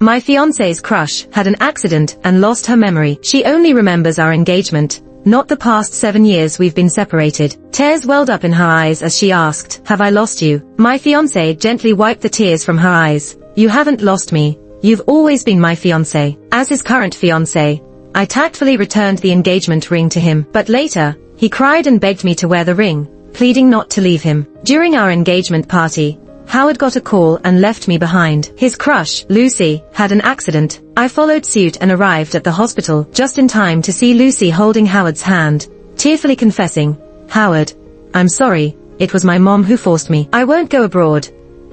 My fiancé's crush had an accident and lost her memory. She only remembers our engagement, not the past 7 years we've been separated. Tears welled up in her eyes as she asked, "Have I lost you?" My fiancé gently wiped the tears from her eyes. "You haven't lost me. You've always been my fiancé." As his current fiancé, I tactfully returned the engagement ring to him, but later, he cried and begged me to wear the ring, pleading not to leave him. During our engagement party, Howard got a call and left me behind. His crush, Lucy, had an accident. I followed suit and arrived at the hospital just in time to see Lucy holding Howard's hand, tearfully confessing, "Howard, I'm sorry, it was my mom who forced me. I won't go abroad.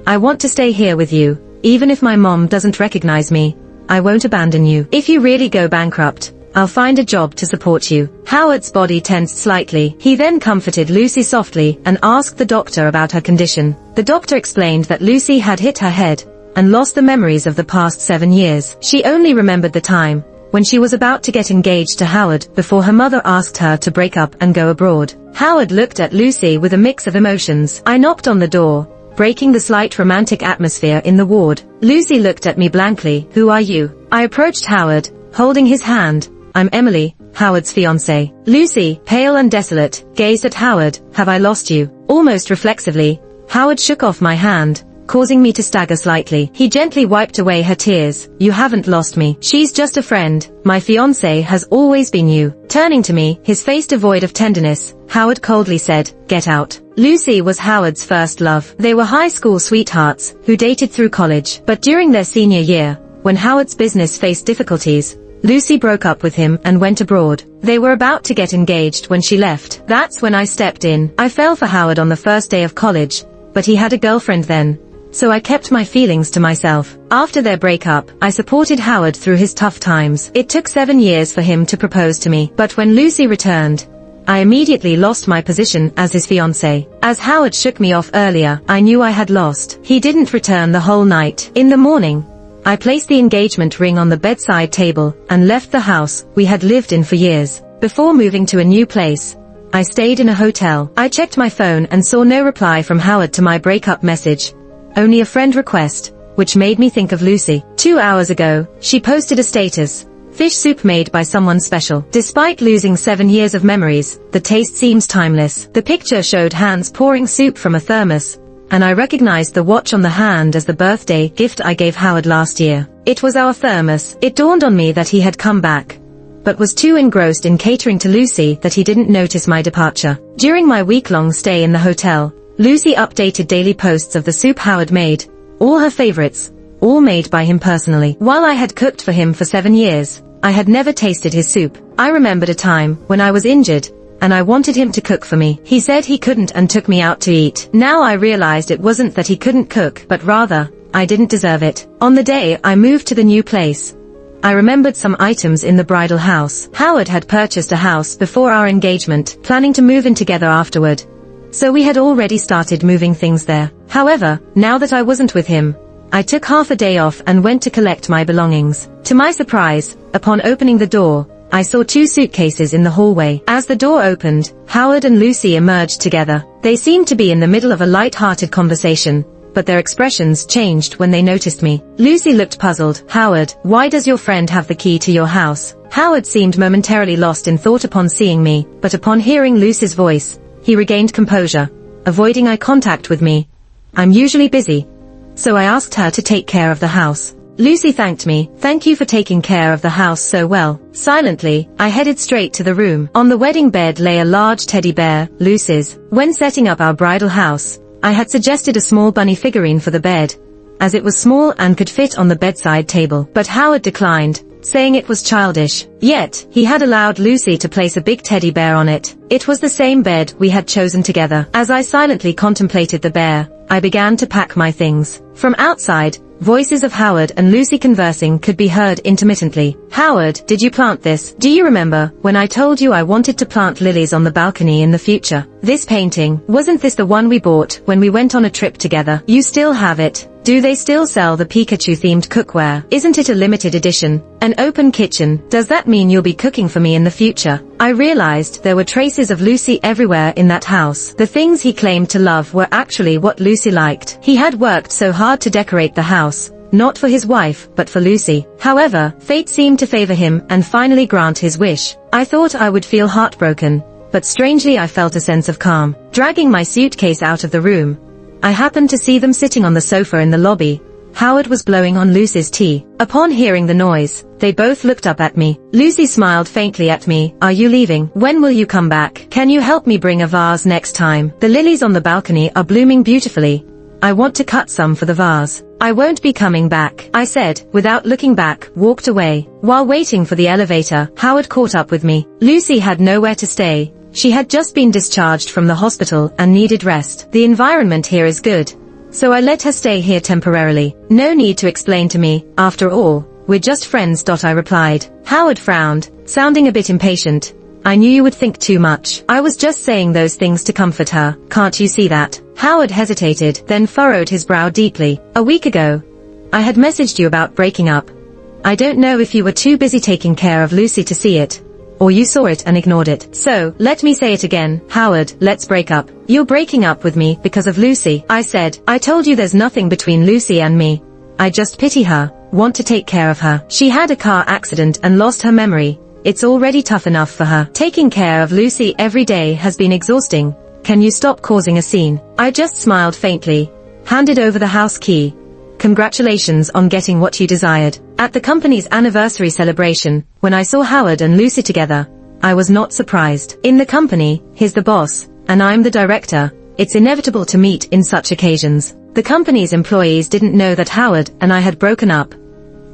I want to stay here with you. Even if my mom doesn't recognize me, I won't abandon you. If you really go bankrupt, I'll find a job to support you." Howard's body tensed slightly. He then comforted Lucy softly and asked the doctor about her condition. The doctor explained that Lucy had hit her head and lost the memories of the past 7 years. She only remembered the time when she was about to get engaged to Howard before her mother asked her to break up and go abroad. Howard looked at Lucy with a mix of emotions. I knocked on the door, breaking the slight romantic atmosphere in the ward. Lucy looked at me blankly. "Who are you?" I approached Howard, holding his hand. "I'm Emily, Howard's fiancée." Lucy, pale and desolate, gazed at Howard. "Have I lost you?" Almost reflexively, Howard shook off my hand, causing me to stagger slightly. He gently wiped away her tears. "You haven't lost me. She's just a friend. My fiancé has always been you." Turning to me, his face devoid of tenderness, Howard coldly said, "Get out." Lucy was Howard's first love. They were high school sweethearts who dated through college. But during their senior year, when Howard's business faced difficulties, Lucy broke up with him and went abroad. They were about to get engaged when she left. That's when I stepped in. I fell for Howard on the first day of college, but he had a girlfriend then, so I kept my feelings to myself. After their breakup, I supported Howard through his tough times. It took 7 years for him to propose to me, but when Lucy returned, I immediately lost my position as his fiancé. As Howard shook me off earlier, I knew I had lost. He didn't return the whole night. In the morning, I placed the engagement ring on the bedside table and left the house we had lived in for years. Before moving to a new place, I stayed in a hotel. I checked my phone and saw no reply from Howard to my breakup message, only a friend request, which made me think of Lucy. 2 hours ago, she posted a status, "Fish soup made by someone special." Despite losing 7 years of memories, the taste seems timeless. The picture showed hands pouring soup from a thermos, and I recognized the watch on the hand as the birthday gift I gave Howard last year. It was our thermos. It dawned on me that he had come back, but was too engrossed in catering to Lucy that he didn't notice my departure. During my week-long stay in the hotel, Lucy updated daily posts of the soup Howard made, all her favorites, all made by him personally. While I had cooked for him for 7 years, I had never tasted his soup. I remembered a time when I was injured, and I wanted him to cook for me. He said he couldn't and took me out to eat. Now I realized it wasn't that he couldn't cook, but rather, I didn't deserve it. On the day I moved to the new place, I remembered some items in the bridal house. Howard had purchased a house before our engagement, planning to move in together afterward, so we had already started moving things there. However, now that I wasn't with him, I took half a day off and went to collect my belongings. To my surprise, upon opening the door, I saw 2 suitcases in the hallway. As the door opened, Howard and Lucy emerged together. They seemed to be in the middle of a light-hearted conversation, but their expressions changed when they noticed me. Lucy looked puzzled. "Howard, why does your friend have the key to your house?" Howard seemed momentarily lost in thought upon seeing me, but upon hearing Lucy's voice, he regained composure, avoiding eye contact with me. "I'm usually busy, so I asked her to take care of the house." Lucy thanked me. "Thank you for taking care of the house so well." Silently, I headed straight to the room. On the wedding bed lay a large teddy bear, Lucy's. When setting up our bridal house, I had suggested a small bunny figurine for the bed, as it was small and could fit on the bedside table. But Howard declined, saying it was childish. Yet, he had allowed Lucy to place a big teddy bear on it. It was the same bed we had chosen together. As I silently contemplated the bear, I began to pack my things. From outside, voices of Howard and Lucy conversing could be heard intermittently. "Howard, did you plant this? Do you remember when I told you I wanted to plant lilies on the balcony in the future? This painting, wasn't this the one we bought when we went on a trip together? You still have it. Do they still sell the Pikachu-themed cookware? Isn't it a limited edition? An open kitchen. Does that mean you'll be cooking for me in the future?" I realized there were traces of Lucy everywhere in that house. The things he claimed to love were actually what Lucy liked. He had worked so hard to decorate the house, not for his wife, but for Lucy. However, fate seemed to favor him and finally grant his wish. I thought I would feel heartbroken, but strangely I felt a sense of calm. Dragging my suitcase out of the room, I happened to see them sitting on the sofa in the lobby. Howard was blowing on Lucy's tea. Upon hearing the noise, they both looked up at me. Lucy smiled faintly at me. Are you leaving? When will you come back? Can you help me bring a vase next time? The lilies on the balcony are blooming beautifully. I want to cut some for the vase. I won't be coming back, I said, without looking back, walked away. While waiting for the elevator, Howard caught up with me. Lucy had nowhere to stay. She had just been discharged from the hospital and needed rest. The environment here is good, so I let her stay here temporarily. No need to explain to me, after all, we're just friends. I replied. Howard frowned, sounding a bit impatient. I knew you would think too much. I was just saying those things to comfort her. Can't you see that? Howard hesitated, then furrowed his brow deeply. A week ago, I had messaged you about breaking up. I don't know if you were too busy taking care of Lucy to see it, or you saw it and ignored it. So, let me say it again, Howard, let's break up. You're breaking up with me because of Lucy, I said. I told you there's nothing between Lucy and me. I just pity her, want to take care of her. She had a car accident and lost her memory. It's already tough enough for her. Taking care of Lucy every day has been exhausting. Can you stop causing a scene? I just smiled faintly, handed over the house key. Congratulations on getting what you desired. At the company's anniversary celebration, when I saw Howard and Lucy together, I was not surprised. In the company, he's the boss, and I'm the director. It's inevitable to meet in such occasions. The company's employees didn't know that Howard and I had broken up.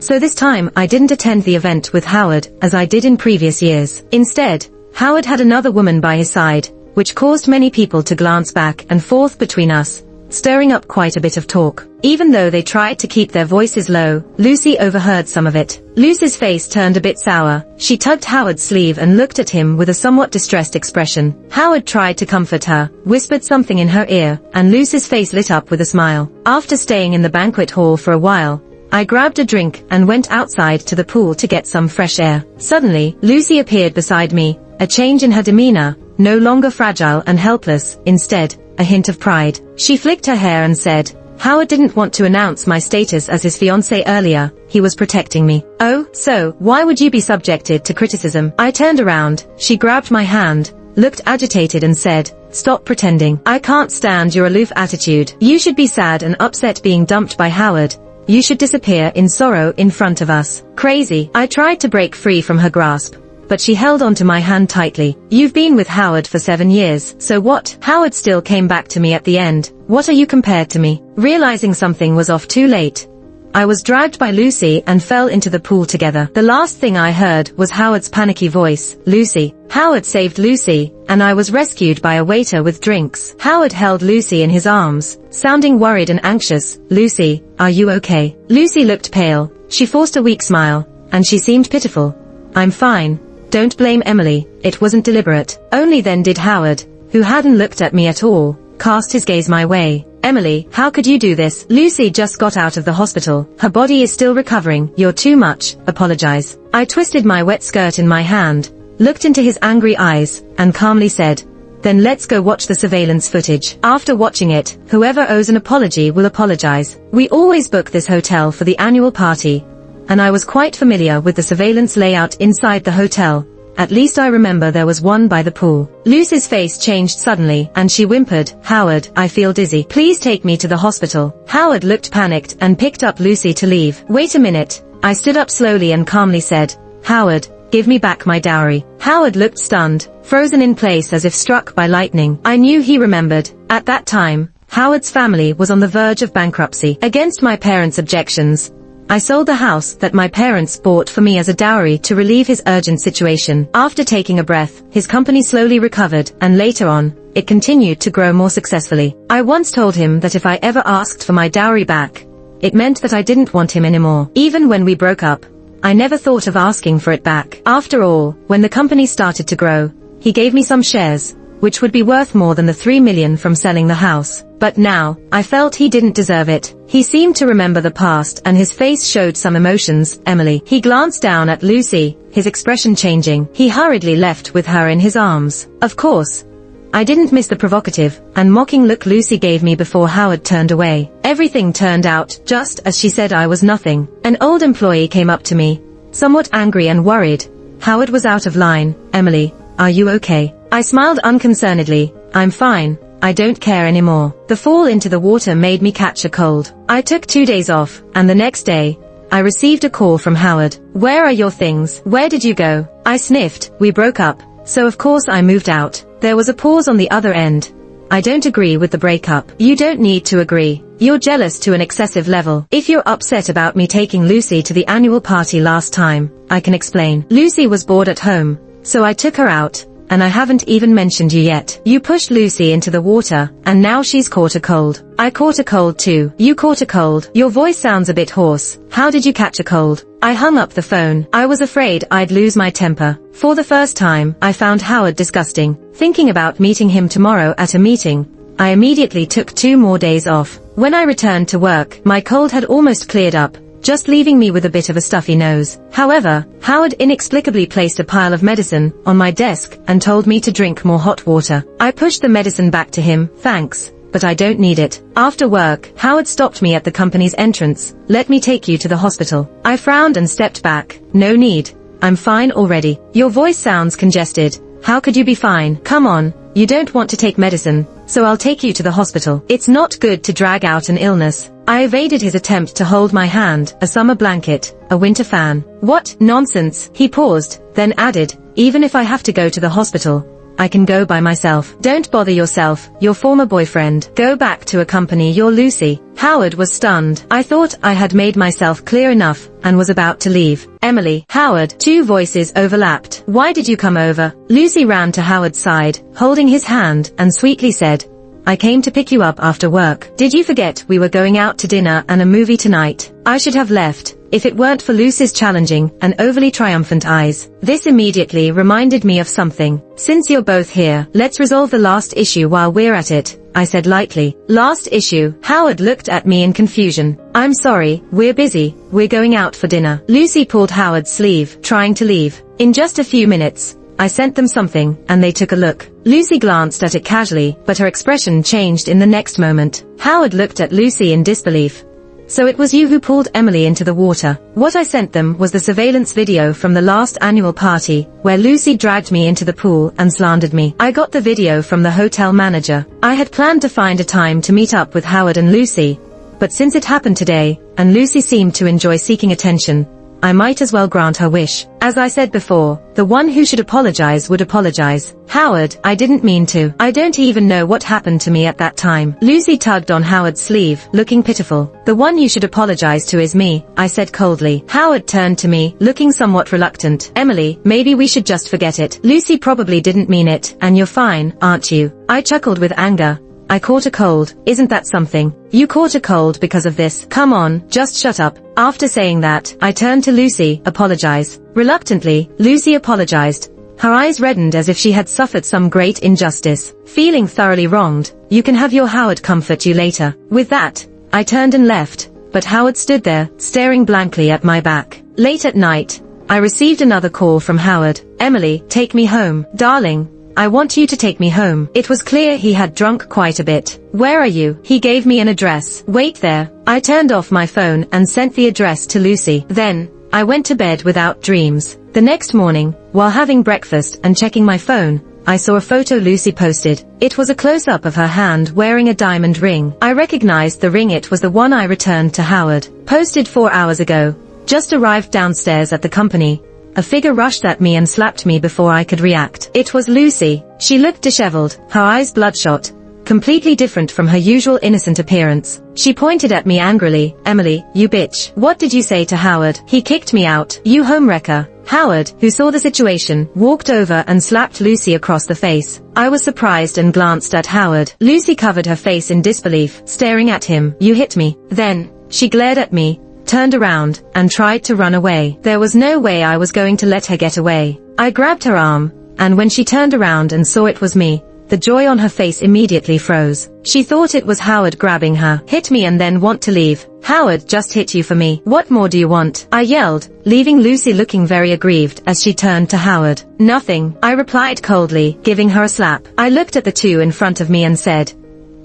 So this time I didn't attend the event with Howard, as I did in previous years. Instead, Howard had another woman by his side, which caused many people to glance back and forth between us, stirring up quite a bit of talk. Even though they tried to keep their voices low, Lucy overheard some of it. Lucy's face turned a bit sour. She tugged Howard's sleeve and looked at him with a somewhat distressed expression. Howard tried to comfort her, whispered something in her ear, and Lucy's face lit up with a smile. After staying in the banquet hall for a while, I grabbed a drink and went outside to the pool to get some fresh air. Suddenly, Lucy appeared beside me, a change in her demeanor, no longer fragile and helpless, instead, a hint of pride. She flicked her hair and said, Howard didn't want to announce my status as his fiancé earlier. He was protecting me. Oh, so, why would you be subjected to criticism? I turned around, she grabbed my hand, looked agitated and said, stop pretending. I can't stand your aloof attitude. You should be sad and upset being dumped by Howard. You should disappear in sorrow in front of us. Crazy. I tried to break free from her grasp, but she held onto my hand tightly. You've been with Howard for 7 years, so what? Howard still came back to me at the end. What are you compared to me? Realizing something was off too late, I was dragged by Lucy and fell into the pool together. The last thing I heard was Howard's panicky voice, Lucy. Howard saved Lucy, and I was rescued by a waiter with drinks. Howard held Lucy in his arms, sounding worried and anxious. Lucy, are you okay? Lucy looked pale. She forced a weak smile, and she seemed pitiful. I'm fine. Don't blame Emily. It wasn't deliberate. Only then did Howard, who hadn't looked at me at all, cast his gaze my way. Emily, how could you do this? Lucy just got out of the hospital. Her body is still recovering. You're too much. Apologize. I twisted my wet skirt in my hand, looked into his angry eyes, and calmly said, then let's go watch the surveillance footage. After watching it, whoever owes an apology will apologize. We always book this hotel for the annual party, and I was quite familiar with the surveillance layout inside the hotel. At least I remember there was one by the pool. Lucy's face changed suddenly, and she whimpered, Howard, I feel dizzy. Please take me to the hospital. Howard looked panicked and picked up Lucy to leave. Wait a minute. I stood up slowly and calmly said, Howard, give me back my dowry. Howard looked stunned, frozen in place as if struck by lightning. I knew he remembered. At that time, Howard's family was on the verge of bankruptcy. Against my parents' objections, I sold the house that my parents bought for me as a dowry to relieve his urgent situation. After taking a breath, his company slowly recovered, and later on, it continued to grow more successfully. I once told him that if I ever asked for my dowry back, it meant that I didn't want him anymore. Even when we broke up, I never thought of asking for it back. After all, when the company started to grow, he gave me some shares, which would be worth more than the $3 million from selling the house. But now, I felt he didn't deserve it. He seemed to remember the past and his face showed some emotions. Emily. He glanced down at Lucy, his expression changing. He hurriedly left with her in his arms. Of course, I didn't miss the provocative and mocking look Lucy gave me before Howard turned away. Everything turned out just as she said. I was nothing. An old employee came up to me, somewhat angry and worried. Howard was out of line. Emily, are you okay? I smiled unconcernedly. I'm fine. I don't care anymore. The fall into the water made me catch a cold. I took 2 days off, and the next day, I received a call from Howard. Where are your things? Where did you go? I sniffed. We broke up. So of course I moved out. There was a pause on the other end. I don't agree with the breakup. You don't need to agree. You're jealous to an excessive level. If you're upset about me taking Lucy to the annual party last time, I can explain. Lucy was bored at home, so I took her out, and I haven't even mentioned you yet. You pushed Lucy into the water, and now she's caught a cold. I caught a cold too. You caught a cold? Your voice sounds a bit hoarse. How did you catch a cold? I hung up the phone. I was afraid I'd lose my temper. For the first time, I found Howard disgusting. Thinking about meeting him tomorrow at a meeting, I immediately took 2 more days off. When I returned to work, my cold had almost cleared up, just leaving me with a bit of a stuffy nose. However, Howard inexplicably placed a pile of medicine on my desk and told me to drink more hot water. I pushed the medicine back to him. Thanks, but I don't need it. After work, Howard stopped me at the company's entrance. Let me take you to the hospital. I frowned and stepped back. No need. I'm fine already. Your voice sounds congested. How could you be fine? Come on. You don't want to take medicine, so I'll take you to the hospital. It's not good to drag out an illness. I evaded his attempt to hold my hand, a summer blanket, a winter fan. What nonsense? He paused, then added, even if I have to go to the hospital, I can go by myself. Don't bother yourself, your former boyfriend. Go back to accompany your Lucy. Howard was stunned. I thought I had made myself clear enough, and was about to leave. Emily, Howard. 2 voices overlapped. Why did you come over? Lucy ran to Howard's side, holding his hand, and sweetly said, I came to pick you up after work. Did you forget we were going out to dinner and a movie tonight? I should have left, if it weren't for Lucy's challenging and overly triumphant eyes. This immediately reminded me of something. Since you're both here, let's resolve the last issue while we're at it, I said lightly. Last issue? Howard looked at me in confusion. I'm sorry, we're busy. We're going out for dinner. Lucy pulled Howard's sleeve, trying to leave. In just a few minutes, I sent them something, and they took a look. Lucy glanced at it casually, but her expression changed in the next moment. Howard looked at Lucy in disbelief. So it was you who pulled Emily into the water. What I sent them was the surveillance video from the last annual party, where Lucy dragged me into the pool and slandered me. I got the video from the hotel manager. I had planned to find a time to meet up with Howard and Lucy, but since it happened today, and Lucy seemed to enjoy seeking attention, I might as well grant her wish. As I said before, the one who should apologize would apologize. Howard, I didn't mean to. I don't even know what happened to me at that time. Lucy tugged on Howard's sleeve, looking pitiful. The one you should apologize to is me, I said coldly. Howard turned to me, looking somewhat reluctant. Emily, maybe we should just forget it. Lucy probably didn't mean it, and you're fine, aren't you? I chuckled with anger. I caught a cold. Isn't that something? You caught a cold because of this. Come on, just shut up. After saying that, I turned to Lucy. Apologize. Reluctantly, Lucy apologized. Her eyes reddened as if she had suffered some great injustice. Feeling thoroughly wronged, you can have your Howard comfort you later. With that, I turned and left, but Howard stood there, staring blankly at my back. Late at night, I received another call from Howard. Emily, take me home. Darling, I want you to take me home. It was clear he had drunk quite a bit. Where are you? He gave me an address. Wait there. I turned off my phone and sent the address to Lucy. Then, I went to bed without dreams. The next morning, while having breakfast and checking my phone, I saw a photo Lucy posted. It was a close-up of her hand wearing a diamond ring. I recognized the ring. It was the one I returned to Howard. Posted 4 hours ago. Just arrived downstairs at the company. A figure rushed at me and slapped me before I could react. It was Lucy. She looked disheveled, her eyes bloodshot, completely different from her usual innocent appearance. She pointed at me angrily. Emily, you bitch. What did you say to Howard? He kicked me out. You homewrecker. Howard, who saw the situation, walked over and slapped Lucy across the face. I was surprised and glanced at Howard. Lucy covered her face in disbelief, staring at him. You hit me. Then, she glared at me, turned around, and tried to run away. There was no way I was going to let her get away. I grabbed her arm, and when she turned around and saw it was me, The joy on her face immediately froze. She thought it was Howard grabbing her. Hit me and then want to leave. Howard just hit you for me. What more do you want? I yelled, leaving Lucy looking very aggrieved as she turned to Howard. Nothing, I replied coldly, giving her a slap. I looked at the two in front of me and said,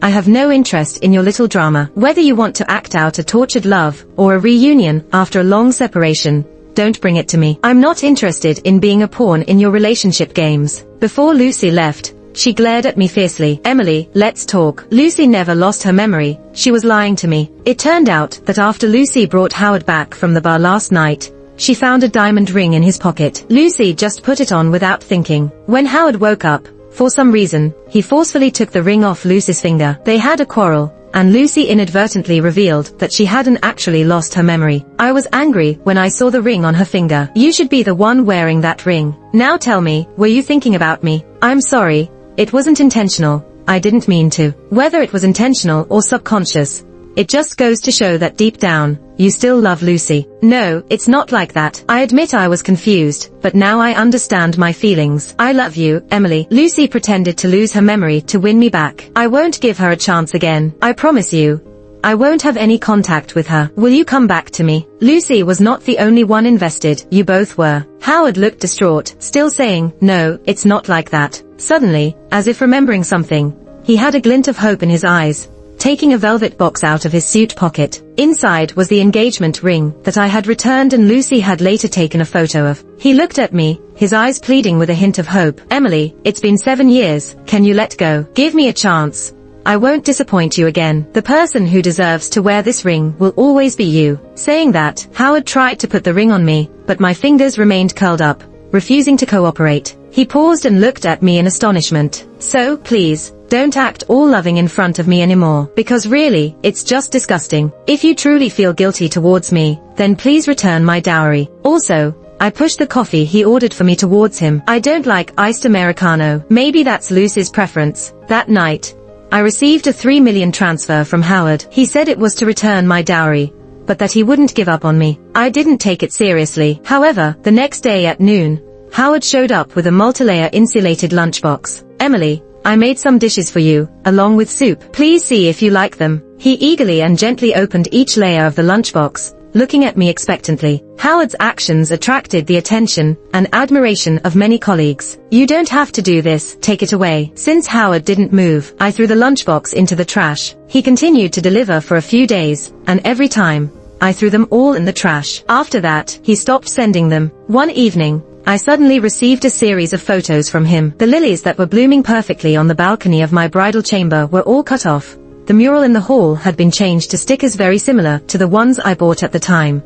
I have no interest in your little drama. Whether you want to act out a tortured love or a reunion after a long separation, don't bring it to me. I'm not interested in being a pawn in your relationship games. Before Lucy left, she glared at me fiercely. Emily, let's talk. Lucy never lost her memory. She was lying to me. It turned out that after Lucy brought Howard back from the bar last night, she found a diamond ring in his pocket. Lucy just put it on without thinking. When Howard woke up, for some reason, he forcefully took the ring off Lucy's finger. They had a quarrel, and Lucy inadvertently revealed that she hadn't actually lost her memory. I was angry when I saw the ring on her finger. You should be the one wearing that ring. Now tell me, were you thinking about me? I'm sorry. It wasn't intentional. I didn't mean to. Whether it was intentional or subconscious, it just goes to show that deep down, you still love Lucy. No, it's not like that. I admit I was confused, but now I understand my feelings. I love you, Emily. Lucy pretended to lose her memory to win me back. I won't give her a chance again. I promise you. I won't have any contact with her. Will you come back to me? Lucy was not the only one invested. You both were. Howard looked distraught, still saying, no, it's not like that. Suddenly, as if remembering something, he had a glint of hope in his eyes, taking a velvet box out of his suit pocket. Inside was the engagement ring that I had returned and Lucy had later taken a photo of. He looked at me, his eyes pleading with a hint of hope. Emily, it's been 7 years. Can you let go? Give me a chance. I won't disappoint you again. The person who deserves to wear this ring will always be you. Saying that, Howard tried to put the ring on me, but my fingers remained curled up, refusing to cooperate. He paused and looked at me in astonishment. So, please, don't act all loving in front of me anymore, because really, it's just disgusting. If you truly feel guilty towards me, then please return my dowry. Also, I pushed the coffee he ordered for me towards him. I don't like iced Americano. Maybe that's Lucy's preference. That night, I received a 3 million transfer from Howard. He said it was to return my dowry, but that he wouldn't give up on me. I didn't take it seriously. However, the next day at noon, Howard showed up with a multi-layer insulated lunchbox. Emily, I made some dishes for you, along with soup. Please see if you like them. He eagerly and gently opened each layer of the lunchbox, looking at me expectantly. Howard's actions attracted the attention and admiration of many colleagues. You don't have to do this, take it away. Since Howard didn't move, I threw the lunchbox into the trash. He continued to deliver for a few days, and every time, I threw them all in the trash. After that, he stopped sending them. One evening, I suddenly received a series of photos from him. The lilies that were blooming perfectly on the balcony of my bridal chamber were all cut off. The mural in the hall had been changed to stickers very similar to the ones I bought at the time.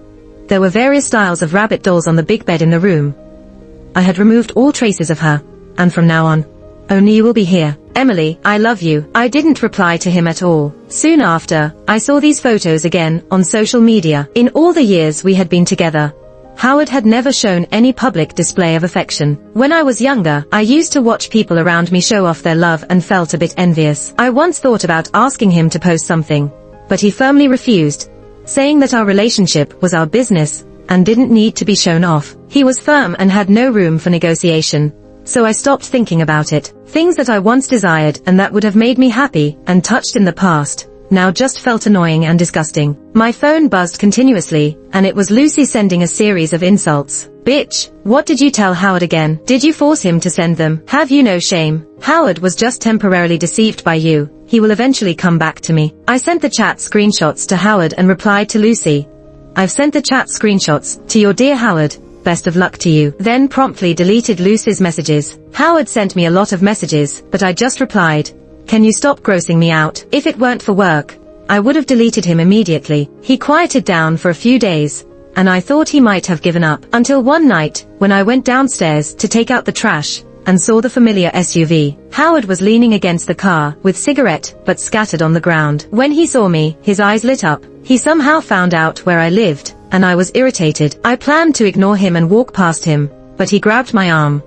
There were various styles of rabbit dolls on the big bed in the room. I had removed all traces of her, and from now on, only you will be here. Emily, I love you. I didn't reply to him at all. Soon after, I saw these photos again on social media. In all the years we had been together, Howard had never shown any public display of affection. When I was younger, I used to watch people around me show off their love and felt a bit envious. I once thought about asking him to post something, but he firmly refused, saying that our relationship was our business and didn't need to be shown off. He was firm and had no room for negotiation, so I stopped thinking about it. Things that I once desired and that would have made me happy and touched in the past now just felt annoying and disgusting. My phone buzzed continuously, and it was Lucy sending a series of insults. Bitch, what did you tell Howard again? Did you force him to send them? Have you no shame? Howard was just temporarily deceived by you. He will eventually come back to me. I sent the chat screenshots to Howard and replied to Lucy. I've sent the chat screenshots to your dear Howard. Best of luck to you. Then promptly deleted Lucy's messages. Howard sent me a lot of messages, but I just replied, can you stop grossing me out? If it weren't for work, I would have deleted him immediately. He quieted down for a few days, and I thought he might have given up. Until one night, when I went downstairs to take out the trash, and saw the familiar SUV. Howard was leaning against the car, with cigarette butts scattered on the ground. When he saw me, his eyes lit up. He somehow found out where I lived, and I was irritated. I planned to ignore him and walk past him, but he grabbed my arm.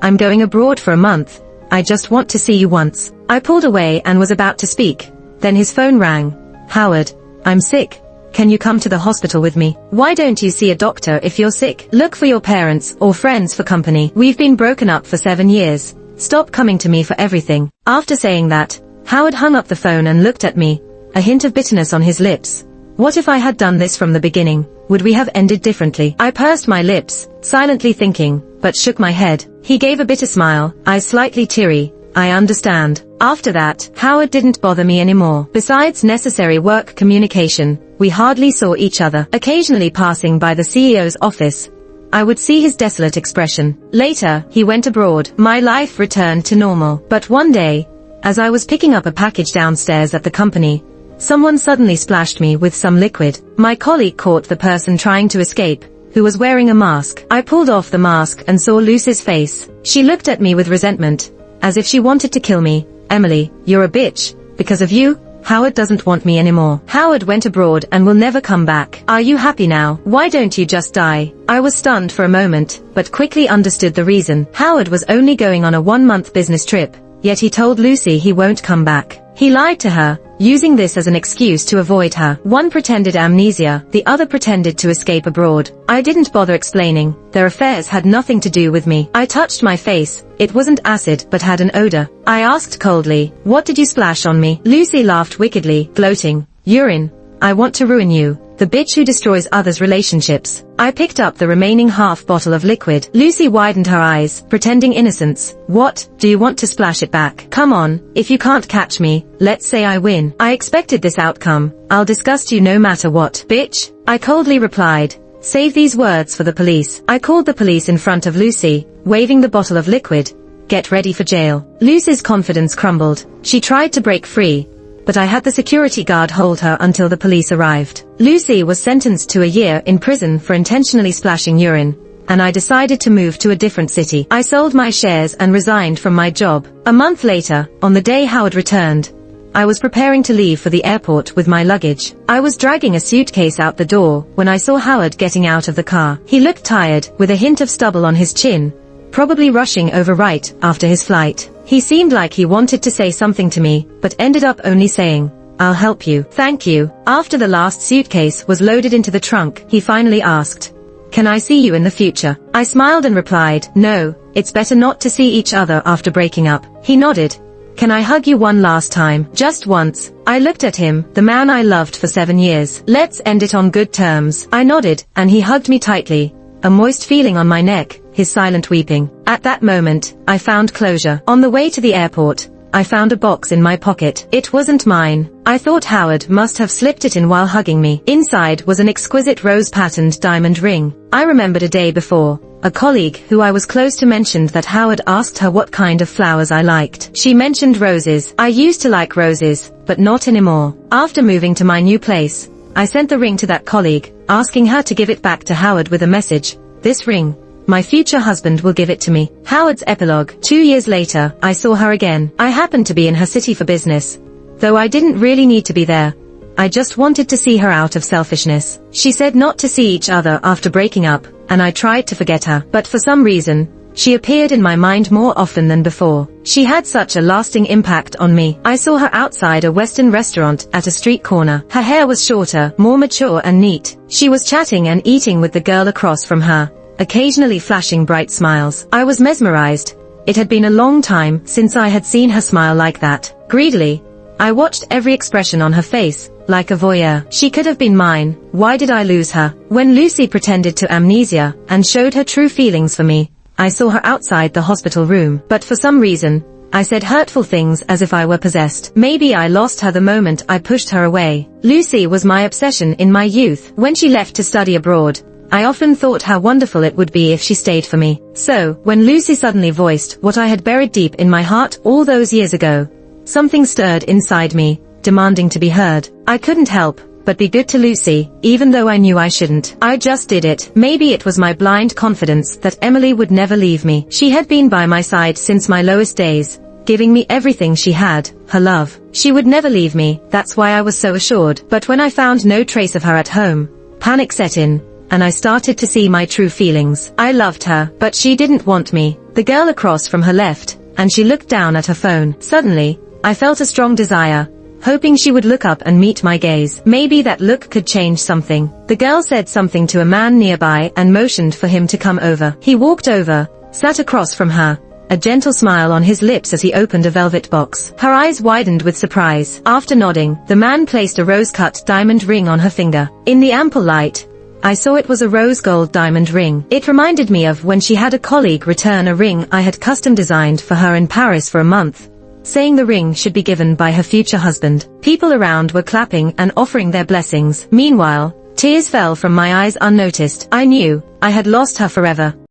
I'm going abroad for a month. I just want to see you once. I pulled away and was about to speak. Then his phone rang. Howard, I'm sick. Can you come to the hospital with me? Why don't you see a doctor if you're sick? Look for your parents or friends for company. We've been broken up for 7 years. Stop coming to me for everything. After saying that, Howard hung up the phone and looked at me, a hint of bitterness on his lips. What if I had done this from the beginning? Would we have ended differently? I pursed my lips, silently thinking, but shook my head. He gave a bitter smile, eyes slightly teary. I understand. After that, Howard didn't bother me anymore. Besides necessary work communication, we hardly saw each other. Occasionally passing by the CEO's office, I would see his desolate expression. Later, he went abroad. My life returned to normal. But one day, as I was picking up a package downstairs at the company, someone suddenly splashed me with some liquid. My colleague caught the person trying to escape, who was wearing a mask. I pulled off the mask and saw Lucy's face. She looked at me with resentment, as if she wanted to kill me. Emily, you're a bitch. Because of you, Howard doesn't want me anymore. Howard went abroad and will never come back. Are you happy now? Why don't you just die? I was stunned for a moment, but quickly understood the reason. Howard was only going on a 1-month business trip, yet he told Lucy he won't come back. He lied to her, using this as an excuse to avoid her. One pretended amnesia, the other pretended to escape abroad. I didn't bother explaining. Their affairs had nothing to do with me. I touched my face. It wasn't acid but had an odor. I asked coldly, what did you splash on me? Lucy laughed wickedly, gloating. Urine. I want to ruin you. The bitch who destroys others' relationships. I picked up the remaining half bottle of liquid. Lucy widened her eyes, pretending innocence. What, do you want to splash it back? Come on, if you can't catch me, let's say I win. I expected this outcome. I'll disgust you no matter what. Bitch, I coldly replied. Save these words for the police. I called the police in front of Lucy, waving the bottle of liquid. Get ready for jail. Lucy's confidence crumbled. She tried to break free, but I had the security guard hold her until the police arrived. Lucy was sentenced to a year in prison for intentionally splashing urine, and I decided to move to a different city. I sold my shares and resigned from my job. A month later, on the day Howard returned, I was preparing to leave for the airport with my luggage. I was dragging a suitcase out the door when I saw Howard getting out of the car. He looked tired, with a hint of stubble on his chin, probably rushing over right after his flight. He seemed like he wanted to say something to me, but ended up only saying, I'll help you. Thank you. After the last suitcase was loaded into the trunk, he finally asked, can I see you in the future? I smiled and replied, no, it's better not to see each other after breaking up. He nodded. Can I hug you one last time? Just once. I looked at him, the man I loved for 7 years. Let's end it on good terms. I nodded, and he hugged me tightly, a moist feeling on my neck, his silent weeping. At that moment, I found closure. On the way to the airport, I found a box in my pocket. It wasn't mine. I thought Howard must have slipped it in while hugging me. Inside was an exquisite rose-patterned diamond ring. I remembered a day before, a colleague who I was close to mentioned that Howard asked her what kind of flowers I liked. She mentioned roses. I used to like roses, but not anymore. After moving to my new place, I sent the ring to that colleague, asking her to give it back to Howard with a message. This ring, my future husband will give it to me. Howard's epilogue. 2 years later, I saw her again. I happened to be in her city for business, though I didn't really need to be there. I just wanted to see her out of selfishness. She said not to see each other after breaking up, and I tried to forget her. But for some reason, she appeared in my mind more often than before. She had such a lasting impact on me. I saw her outside a Western restaurant at a street corner. Her hair was shorter, more mature and neat. She was chatting and eating with the girl across from her, occasionally flashing bright smiles. I was mesmerized. It had been a long time since I had seen her smile like that. Greedily, I watched every expression on her face, like a voyeur. She could have been mine. Why did I lose her? When Lucy pretended to amnesia and showed her true feelings for me, I saw her outside the hospital room. But for some reason, I said hurtful things as if I were possessed. Maybe I lost her the moment I pushed her away. Lucy was my obsession in my youth. When she left to study abroad, I often thought how wonderful it would be if she stayed for me. So, when Lucy suddenly voiced what I had buried deep in my heart all those years ago, something stirred inside me, demanding to be heard. I couldn't help but be good to Lucy, even though I knew I shouldn't. I just did it. Maybe it was my blind confidence that Emily would never leave me. She had been by my side since my lowest days, giving me everything she had, her love. She would never leave me, that's why I was so assured. But when I found no trace of her at home, panic set in, and I started to see my true feelings. I loved her, but she didn't want me. The girl across from her left, and she looked down at her phone. Suddenly, I felt a strong desire, hoping she would look up and meet my gaze. Maybe that look could change something. The girl said something to a man nearby and motioned for him to come over. He walked over, sat across from her, a gentle smile on his lips as he opened a velvet box. Her eyes widened with surprise. After nodding, the man placed a rose-cut diamond ring on her finger. In the ample light, I saw it was a rose gold diamond ring. It reminded me of when she had a colleague return a ring I had custom designed for her in Paris for a month, saying the ring should be given by her future husband. People around were clapping and offering their blessings. Meanwhile, tears fell from my eyes unnoticed. I knew I had lost her forever.